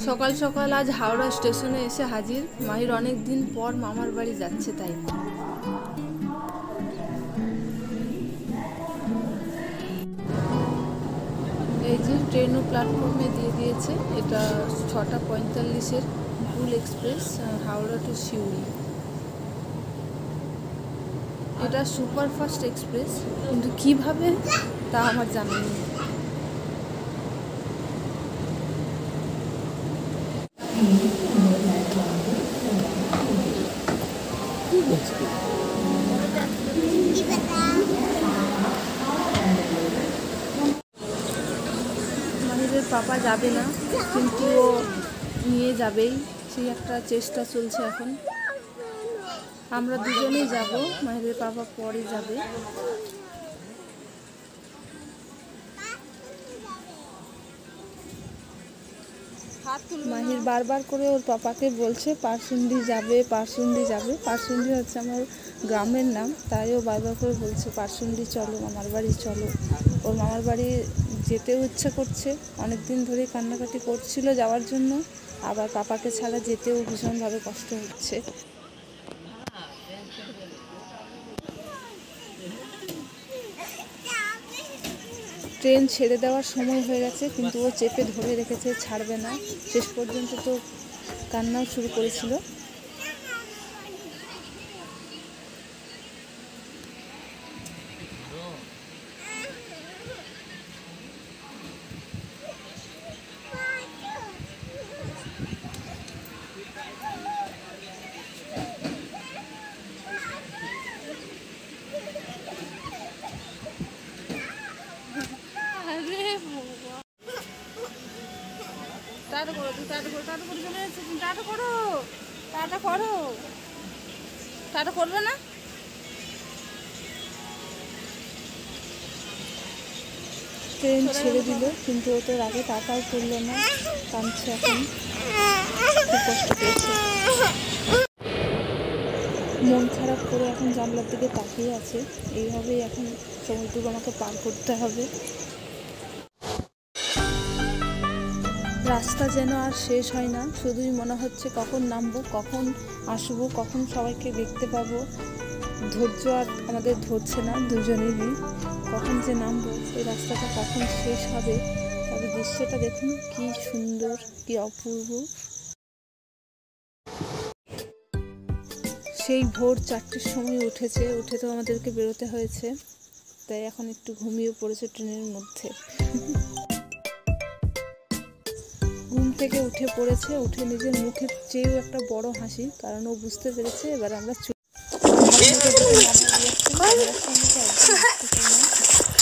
সকাল সকাল আজ হাওড়া স্টেশনে এসে হাজির। মাহির অনেক দিন পর মামার বাড়ি যাচ্ছে, তাই এই যে ট্রেনও প্ল্যাটফর্মে দিয়ে দিয়েছে। এটা 6:45-এর কুল এক্সপ্রেস, হাওড়া টু সিউড়ি। এটা সুপারফাস্ট এক্সপ্রেস, কিন্তু কিভাবে তা আমার জানা নেই। মাহিরের পাপা যাবে না, কিন্তু ও নিয়ে যাবেই, সেই একটা চেষ্টা চলছে এখন। আমরা দুজনেই যাব, মাহিরের পাপা পরে যাবে। মাহির বারবার করে ওর পাপাকে বলছে পারসুন্ডি যাবে, পারসুন্ডি যাবে। পারসুন্ডি হচ্ছে আমার গ্রামের নাম, তাই ও বারবার করে বলছে পারসুন্ডি চলো, মামার বাড়ি চলো। ওর মামার বাড়ি যেতেও ইচ্ছা করছে, অনেক দিন ধরে কান্নাকাটি করছিল যাওয়ার জন্য। আবার পাপাকে ছাড়া যেতেও ভীষণভাবে কষ্ট হচ্ছে। ট্রেন ছেড়ে দেওয়ার সময় হয়ে গেছে, কিন্তু ও চেপে ধরে রেখেছে, ছাড়বে না। শেষ পর্যন্ত তো কান্নাও শুরু করেছিল। টাটা করো, টাটা করো, টাটা করে চলে যাচ্ছে। টাটা করো, টাটা করো। টাটা করবে না? ট্রেন ছেড়ে দিল, কিন্তু ও তোর আগে টাটাও করলো না, কাঁদছে এখন, খুব কষ্ট পেয়েছে। মন খারাপ করে এখন জানলার দিকে তাকিয়ে আছে। এইভাবেই এখন সময়টুকু আমাকে পার করতে হবে। রাস্তা যেন আর শেষ হয় না, শুধুই মনে হচ্ছে কখন নামবো, কখন আসবো, কখন সবাইকে দেখতে পাবো। ধৈর্য আর আমাদের ধরছে না দুজনেরই, কখন যে নামবো, এই রাস্তাটা কখন শেষ হবে। তবে দৃশ্যটা দেখুন কি সুন্দর, কি অপূর্ব। সেই ভোর 4টের সময় উঠে তো আমাদেরকে বেরোতে হয়েছে, তাই এখন একটু ঘুমিয়ে পড়েছে ট্রেনের মধ্যে। ঘুম থেকে উঠে পড়েছে, উঠে নিজের মুখের চেয়েও একটা বড় হাসি, কারণ ও বুঝতে পেরেছে এবার আমরা